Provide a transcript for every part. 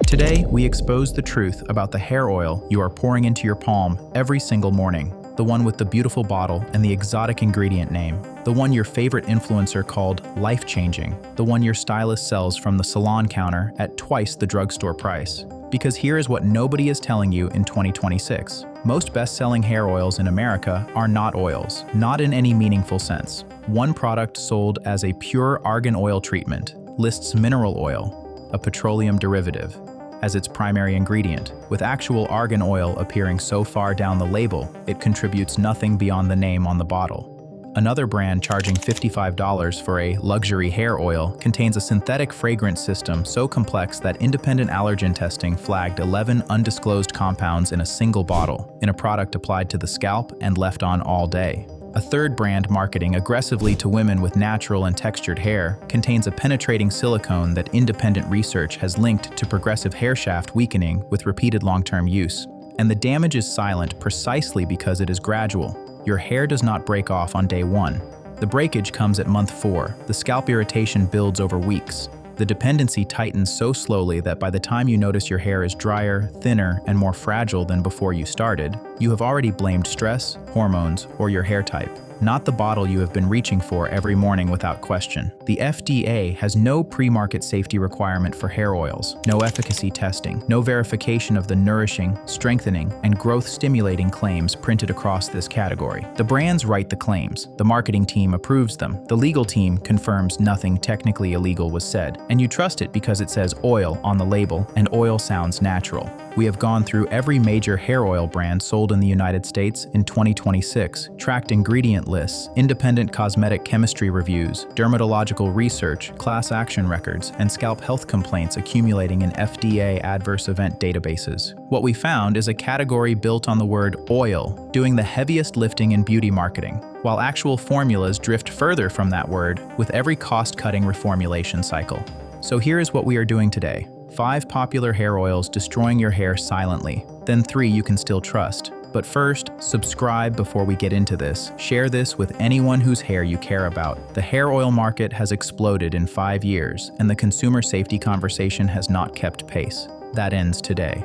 Today, we expose the truth about the hair oil you are pouring into your palm every single morning. The one with the beautiful bottle and the exotic ingredient name. The one your favorite influencer called life-changing. The one your stylist sells from the salon counter at twice the drugstore price. Because here is what nobody is telling you in 2026. Most best-selling hair oils in America are not oils, not in any meaningful sense. One product sold as a pure argan oil treatment lists mineral oil, a petroleum derivative, as its primary ingredient. With actual argan oil appearing so far down the label, it contributes nothing beyond the name on the bottle. Another brand charging $55 for a luxury hair oil contains a synthetic fragrance system so complex that independent allergen testing flagged 11 undisclosed compounds in a single bottle, in a product applied to the scalp and left on all day. A third brand marketing aggressively to women with natural and textured hair contains a penetrating silicone that independent research has linked to progressive hair shaft weakening with repeated long-term use. And the damage is silent precisely because it is gradual. Your hair does not break off on day 1. The breakage comes at month 4. The scalp irritation builds over weeks. The dependency tightens so slowly that by the time you notice your hair is drier, thinner, and more fragile than before you started, you have already blamed stress, hormones, or your hair type, not the bottle you have been reaching for every morning without question. The FDA has no pre-market safety requirement for hair oils, no efficacy testing, no verification of the nourishing, strengthening, and growth-stimulating claims printed across this category. The brands write the claims, the marketing team approves them, the legal team confirms nothing technically illegal was said, and you trust it because it says oil on the label, and oil sounds natural. We have gone through every major hair oil brand sold in the United States in 2026, tracked ingredient lists, independent cosmetic chemistry reviews, dermatological research, class action records, and scalp health complaints accumulating in FDA adverse event databases. What we found is a category built on the word oil, doing the heaviest lifting in beauty marketing, while actual formulas drift further from that word with every cost-cutting reformulation cycle. So here is what we are doing today. 5 popular hair oils destroying your hair silently, then 3 you can still trust. But first, subscribe before we get into this. Share this with anyone whose hair you care about. The hair oil market has exploded in 5 years, and the consumer safety conversation has not kept pace. That ends today.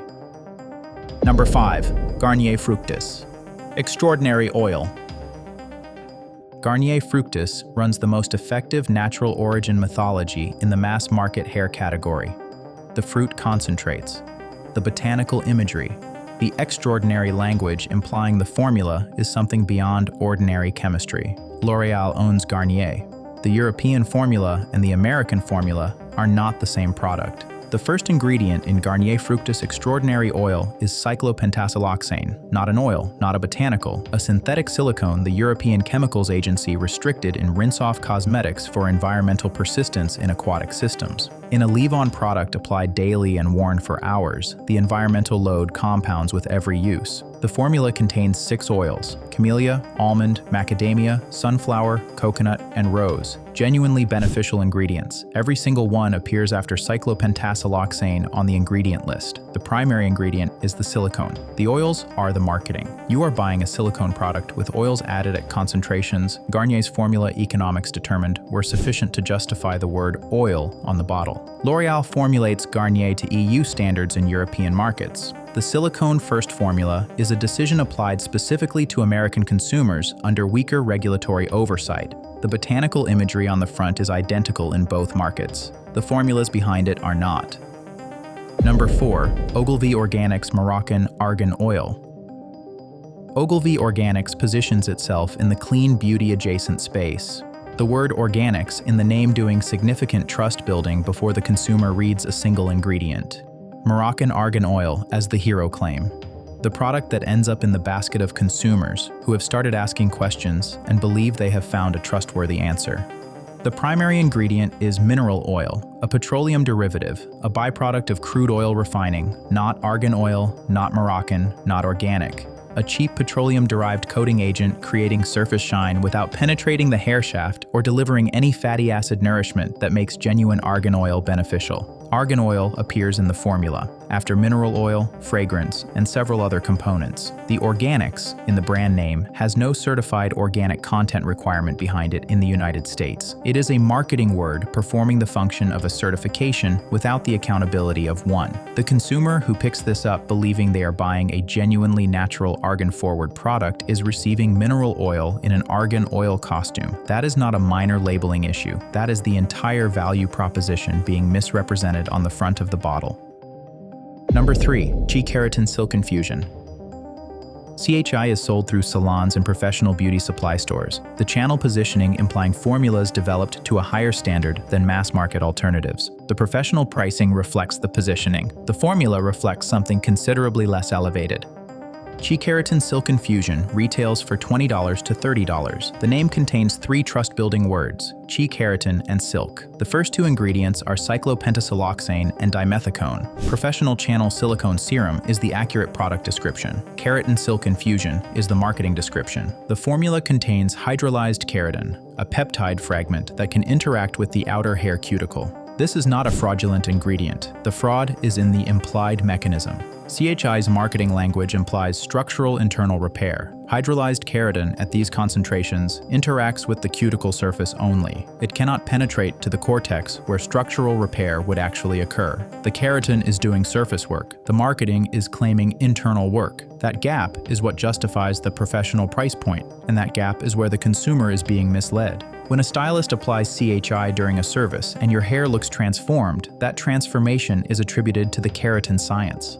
Number 5. Garnier Fructis. Extraordinary oil. Garnier Fructis runs the most effective natural origin mythology in the mass market hair category. The fruit concentrates, the botanical imagery, the extraordinary language implying the formula is something beyond ordinary chemistry. L'Oréal owns Garnier. The European formula and the American formula are not the same product. The first ingredient in Garnier Fructis Extraordinary Oil is cyclopentasiloxane, not an oil, not a botanical, a synthetic silicone the European Chemicals Agency restricted in rinse-off cosmetics for environmental persistence in aquatic systems. In a leave-on product applied daily and worn for hours, the environmental load compounds with every use. The formula contains 6 oils: camellia, almond, macadamia, sunflower, coconut, and rose. Genuinely beneficial ingredients. Every single one appears after cyclopentasiloxane on the ingredient list. The primary ingredient is the silicone. The oils are the marketing. You are buying a silicone product with oils added at concentrations Garnier's formula economics determined were sufficient to justify the word oil on the bottle. L'Oréal formulates Garnier to EU standards in European markets. The silicone-first formula is a decision applied specifically to American consumers under weaker regulatory oversight. The botanical imagery on the front is identical in both markets. The formulas behind it are not. Number 4. Ogilvy Organics Moroccan Argan Oil. Ogilvy Organics positions itself in the clean beauty adjacent space. The word organics in the name doing significant trust building before the consumer reads a single ingredient. Moroccan Argan Oil as the hero claim. The product that ends up in the basket of consumers who have started asking questions and believe they have found a trustworthy answer. The primary ingredient is mineral oil, a petroleum derivative, a byproduct of crude oil refining, not argan oil, not Moroccan, not organic. A cheap petroleum-derived coating agent creating surface shine without penetrating the hair shaft or delivering any fatty acid nourishment that makes genuine argan oil beneficial. Argan oil appears in the formula, after mineral oil, fragrance, and several other components. The organics in the brand name has no certified organic content requirement behind it in the United States. It is a marketing word performing the function of a certification without the accountability of one. The consumer who picks this up believing they are buying a genuinely natural argan-forward product is receiving mineral oil in an argan oil costume. That is not a minor labeling issue. That is the entire value proposition being misrepresented on the front of the bottle. Number 3. Keratin Silk Infusion. CHI is sold through salons and professional beauty supply stores, the channel positioning implying formulas developed to a higher standard than mass-market alternatives. The professional pricing reflects the positioning. The formula reflects something considerably less elevated. Keratin Silk Infusion retails for $20 to $30. The name contains 3 trust-building words, keratin and silk. The first 2 ingredients are cyclopentasiloxane and dimethicone. Professional channel silicone serum is the accurate product description. Keratin Silk Infusion is the marketing description. The formula contains hydrolyzed keratin, a peptide fragment that can interact with the outer hair cuticle. This is not a fraudulent ingredient. The fraud is in the implied mechanism. CHI's marketing language implies structural internal repair. Hydrolyzed keratin at these concentrations interacts with the cuticle surface only. It cannot penetrate to the cortex where structural repair would actually occur. The keratin is doing surface work. The marketing is claiming internal work. That gap is what justifies the professional price point, and that gap is where the consumer is being misled. When a stylist applies CHI during a service and your hair looks transformed, that transformation is attributed to the keratin science.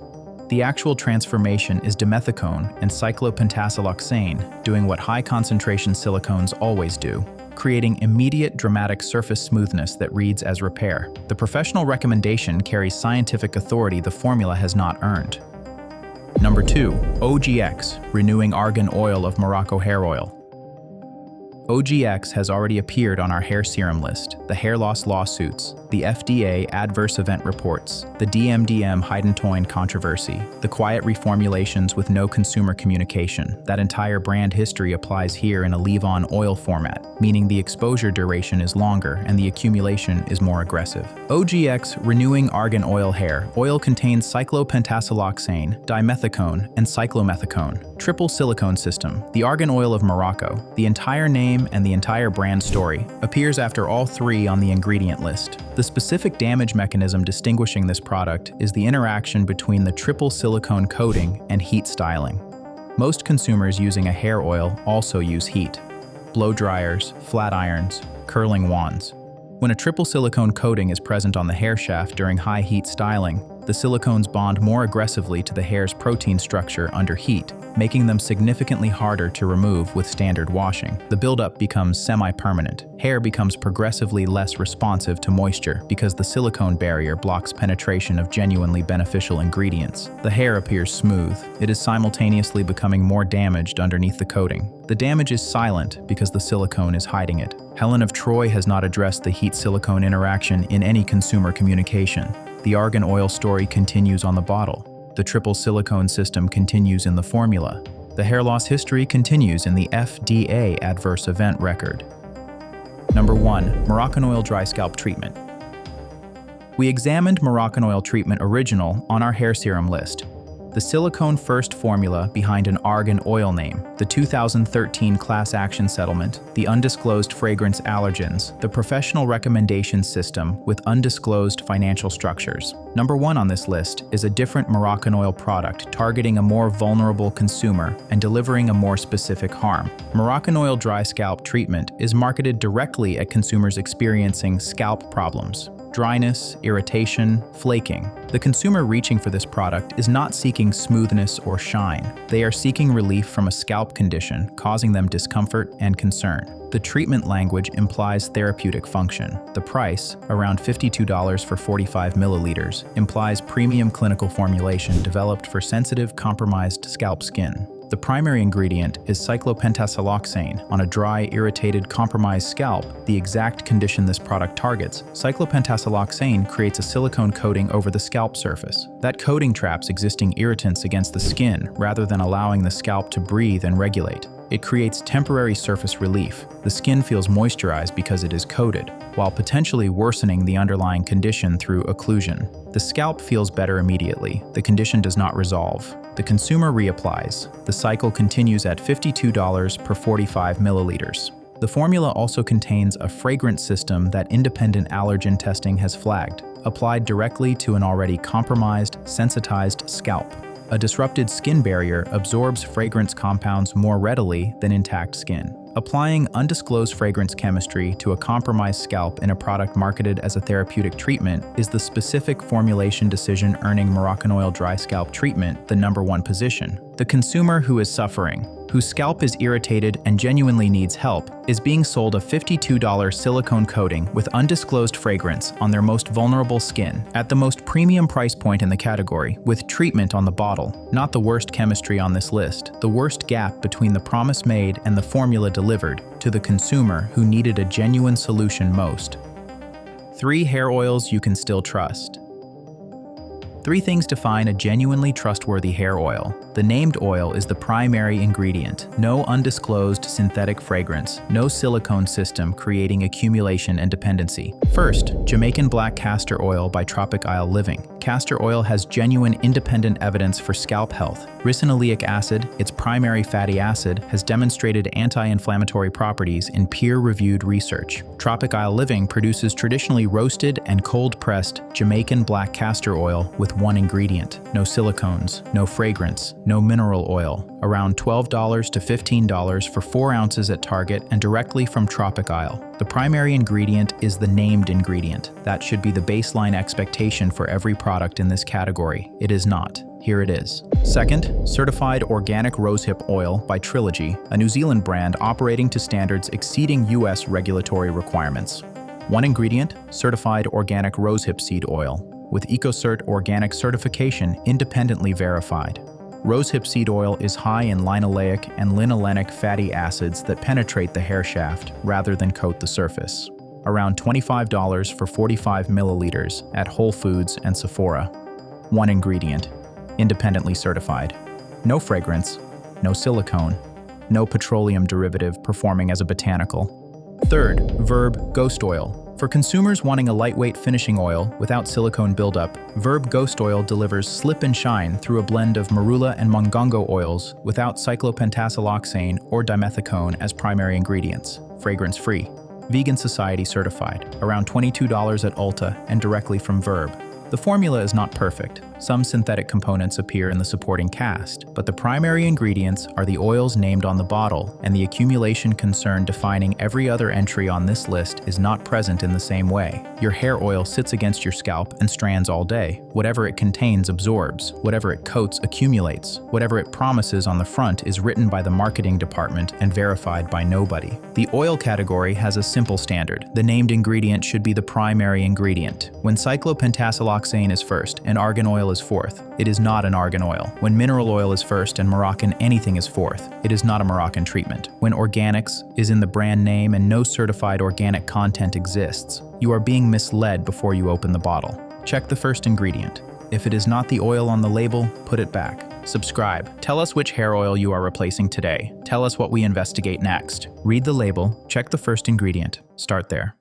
The actual transformation is dimethicone and cyclopentasiloxane doing what high-concentration silicones always do, creating immediate dramatic surface smoothness that reads as repair. The professional recommendation carries scientific authority the formula has not earned. Number 2. OGX, Renewing Argan Oil of Morocco Hair Oil. OGX has already appeared on our hair serum list, the hair loss lawsuits, the FDA adverse event reports, the DMDM Heidentoin controversy, the quiet reformulations with no consumer communication. That entire brand history applies here in a leave-on oil format, meaning the exposure duration is longer and the accumulation is more aggressive. OGX Renewing Argan Oil Hair Oil contains cyclopentasiloxane, dimethicone, and cyclomethicone. Triple silicone system, the Argan Oil of Morocco. The entire name and the entire brand story appears after all 3 on the ingredient list. The specific damage mechanism distinguishing this product is the interaction between the triple silicone coating and heat styling. Most consumers using a hair oil also use heat. Blow dryers, flat irons, curling wands. When a triple silicone coating is present on the hair shaft during high heat styling, the silicones bond more aggressively to the hair's protein structure under heat, making them significantly harder to remove with standard washing. The buildup becomes semi-permanent. Hair becomes progressively less responsive to moisture because the silicone barrier blocks penetration of genuinely beneficial ingredients. The hair appears smooth. It is simultaneously becoming more damaged underneath the coating. The damage is silent because the silicone is hiding it. Helen of Troy has not addressed the heat-silicone interaction in any consumer communication. The argan oil story continues on the bottle. The triple silicone system continues in the formula. The hair loss history continues in the FDA adverse event record. Number 1. Moroccan Oil Dry Scalp Treatment. We examined Moroccan Oil Treatment Original on our hair serum list. The silicone first formula behind an argan oil name, the 2013 class action settlement, the undisclosed fragrance allergens, the professional recommendation system with undisclosed financial structures. Number 1 on this list is a different Moroccan oil product targeting a more vulnerable consumer and delivering a more specific harm. Moroccan Oil Dry Scalp Treatment is marketed directly at consumers experiencing scalp problems. Dryness, irritation, flaking. The consumer reaching for this product is not seeking smoothness or shine. They are seeking relief from a scalp condition, causing them discomfort and concern. The treatment language implies therapeutic function. The price, around $52 for 45 milliliters, implies premium clinical formulation developed for sensitive, compromised scalp skin. The primary ingredient is cyclopentasiloxane. On a dry, irritated, compromised scalp, the exact condition this product targets, cyclopentasiloxane creates a silicone coating over the scalp surface. That coating traps existing irritants against the skin rather than allowing the scalp to breathe and regulate. It creates temporary surface relief. The skin feels moisturized because it is coated, while potentially worsening the underlying condition through occlusion. The scalp feels better immediately. The condition does not resolve. The consumer reapplies. The cycle continues at $52 per 45 milliliters. The formula also contains a fragrance system that independent allergen testing has flagged, applied directly to an already compromised, sensitized scalp. A disrupted skin barrier absorbs fragrance compounds more readily than intact skin. Applying undisclosed fragrance chemistry to a compromised scalp in a product marketed as a therapeutic treatment is the specific formulation decision earning Moroccanoil dry scalp treatment the #1 position. The consumer who is suffering, whose scalp is irritated and genuinely needs help, is being sold a $52 silicone coating with undisclosed fragrance on their most vulnerable skin at the most premium price point in the category, with treatment on the bottle. Not the worst chemistry on this list, the worst gap between the promise made and the formula delivered to the consumer who needed a genuine solution most. 3 hair oils you can still trust. 3 things define a genuinely trustworthy hair oil. The named oil is the primary ingredient. No undisclosed synthetic fragrance. No silicone system creating accumulation and dependency. First, Jamaican black castor oil by Tropic Isle Living. Castor oil has genuine independent evidence for scalp health. Ricinoleic acid, its primary fatty acid, has demonstrated anti-inflammatory properties in peer-reviewed research. Tropic Isle Living produces traditionally roasted and cold-pressed Jamaican black castor oil with 1 ingredient. No silicones, no fragrance, no mineral oil. Around $12 to $15 for 4 ounces at Target and directly from Tropic Isle. The primary ingredient is the named ingredient. That should be the baseline expectation for every product in this category. It is not. Here it is. Second, certified organic rosehip oil by Trilogy, a New Zealand brand operating to standards exceeding US regulatory requirements. 1 ingredient, certified organic rosehip seed oil, with EcoCert organic certification independently verified. Rosehip seed oil is high in linoleic and linolenic fatty acids that penetrate the hair shaft rather than coat the surface. Around $25 for 45 milliliters at Whole Foods and Sephora. 1 ingredient, independently certified. No fragrance, no silicone, no petroleum derivative performing as a botanical. Third, Verb Ghost Oil. For consumers wanting a lightweight finishing oil without silicone buildup, Verb Ghost Oil delivers slip and shine through a blend of marula and mongongo oils without cyclopentasiloxane or dimethicone as primary ingredients. Fragrance-free. Vegan Society certified. Around $22 at Ulta and directly from Verb. The formula is not perfect. Some synthetic components appear in the supporting cast, but the primary ingredients are the oils named on the bottle, and the accumulation concern defining every other entry on this list is not present in the same way. Your hair oil sits against your scalp and strands all day. Whatever it contains absorbs. Whatever it coats accumulates. Whatever it promises on the front is written by the marketing department and verified by nobody. The oil category has a simple standard. The named ingredient should be the primary ingredient. When cyclopentasiloxane is first and argan oil is fourth, it is not an argan oil. When mineral oil is first and Moroccan anything is fourth, it is not a Moroccan treatment. When organics is in the brand name and no certified organic content exists, you are being misled before you open the bottle. Check the first ingredient. If it is not the oil on the label, put it back. Subscribe. Tell us which hair oil you are replacing today. Tell us what we investigate next. Read the label, check the first ingredient. Start there.